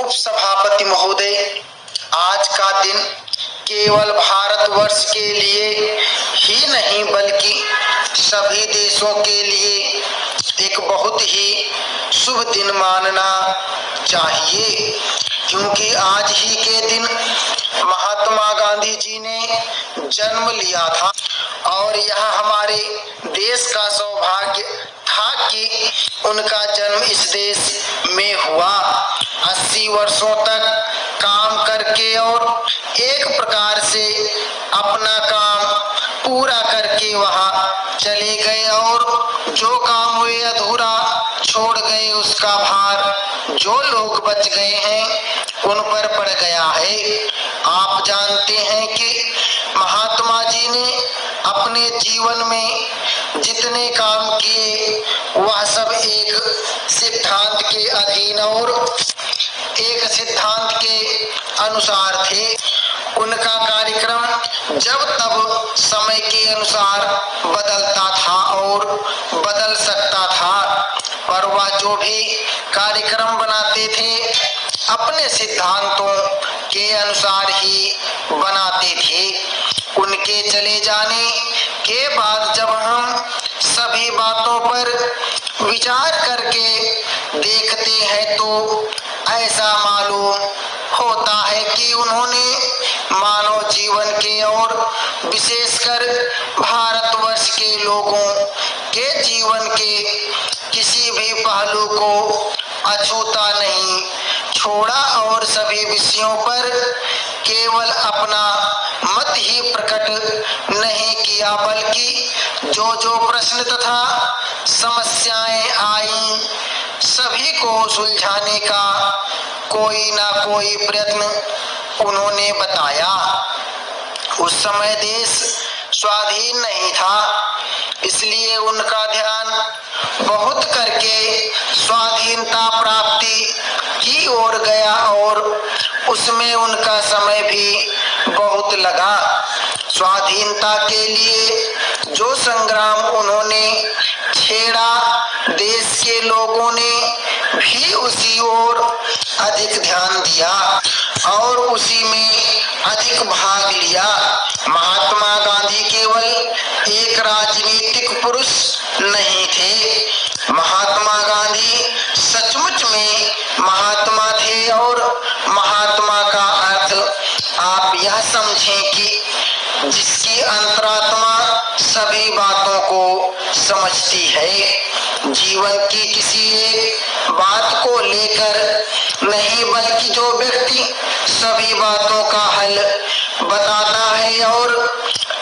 उपसभापति महोदय, आज का दिन केवल भारतवर्ष के लिए ही नहीं बल्कि सभी देशों के लिए एक बहुत ही शुभ दिन मानना चाहिए, क्योंकि आज ही के दिन महात्मा गांधी जी ने जन्म लिया था और यह हमारे देश का सौभाग्य था कि उनका जन्म इस देश में हुआ। 80 वर्षों तक काम करके और एक प्रकार से अपना काम पूरा करके वहां चले गए और जो काम हुए अधूरा छोड़ गए, उसका भार जो लोग बच गए हैं उन पर पड़ गया है। आप जानते हैं कि महात्मा जी ने अपने जीवन में जितने काम किए वह सब एक सिद्धांत के अधीन और एक सिद्धांत के अनुसार थे। उनका कार्यक्रम जब तब समय के अनुसार बदलता था और बदल सकता था, पर वह जो भी कार्यक्रम बनाते थे अपने सिद्धांतों के अनुसार ही बनाते थे। उनके चले जाने के बाद जब हम सभी बातों पर विचार करके देखते हैं तो ऐसा मालूम होता है कि उन्होंने मानव जीवन के और विशेषकर भारतवर्ष के लोगों के जीवन के किसी भी पहलू को अछूता नहीं छोड़ा और सभी विषयों पर केवल अपना मत ही प्रकट नहीं किया, बल्कि जो प्रश्न तथा समस्याएं आई सभी को सुलझाने का कोई ना कोई प्रयत्न उन्होंने बताया। उस समय देश स्वाधीन नहीं था, इसलिए उनका ध्यान बहुत करके स्वाधीनता प्राप्ति की ओर गया और उसमें उनका समय भी बहुत लगा। स्वाधीनता के लिए जो संग्राम उन्होंने छेड़ा, देश के लोगों ने भी उसी ओर अधिक ध्यान दिया और उसी में अधिक भाग लिया। महात्मा गांधी केवल एक राजनीतिक पुरुष नहीं थे, महात्मा गांधी सचमुच में महात्मा थे और महात्मा का अर्थ आप यह समझें कि जिसकी अंतरात्मा सभी बातों को समझती है, जीवन की किसी एक बात को लेकर नहीं बल्कि जो व्यक्ति सभी बातों का हल बताता है और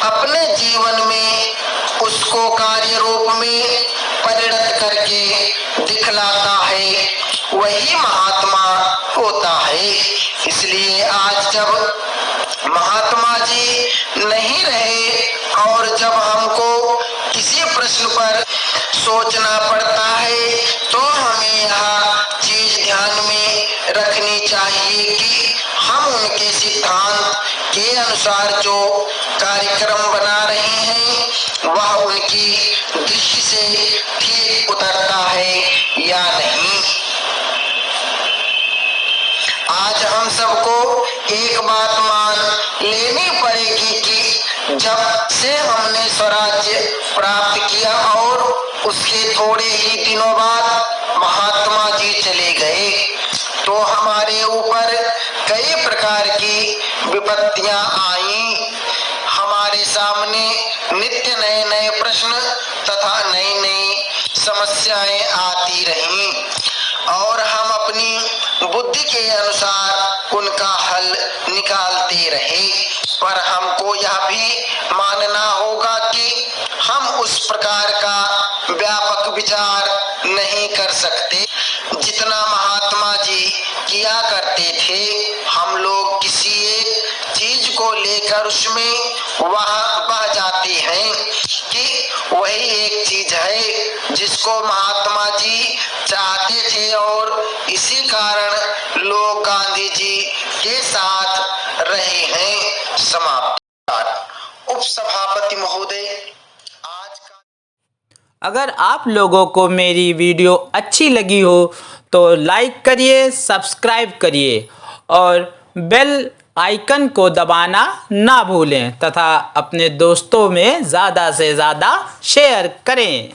अपने जीवन में उसको कार्य रूप में परिणत करके दिखलाता है, वही महात्मा होता है। इसलिए आज जब महात्मा जी नहीं रहे और जब हमको किसी प्रश्न पर सोचना पड़ता है तो हमें यह चीज ध्यान में रखनी चाहिए कि हम उनके सिद्धांत के अनुसार जो कार्यक्रम बना रहे हैं वह उनकी दृष्टि से ठीक उतरता है या नहीं। आज हम सबको एक बात मान लेनी पड़ेगी कि जब से हमने स्वराज्य प्राप्त किया और उसके थोड़े ही दिनों बाद महात्मा जी चले गए तो हमारे ऊपर कई प्रकार की विपत्तियां आई। हमारे सामने नित्य नए नए प्रश्न तथा नई नई समस्याएं आती रहीं और हम अपनी बुद्धि के अनुसार उनका हल निकालते रहे, पर हमको यह भी मानना होगा कि हम उस प्रकार का व्यापक विचार नहीं कर सकते जितना महात्मा जी किया करते थे। हम लोग किसी एक चीज को लेकर उसमें वहां बह जाते हैं कि वही एक चीज है जिसको महात्मा जी चाहते थे और इसी कारण लोग गांधी जी के साथ रहे हैं। समाप्त। उपसभापति महोदय, आज का अगर आप लोगों को मेरी वीडियो अच्छी लगी हो तो लाइक करिए, सब्सक्राइब करिए और बेल आइकन को दबाना ना भूलें तथा अपने दोस्तों में ज़्यादा से ज़्यादा शेयर करें।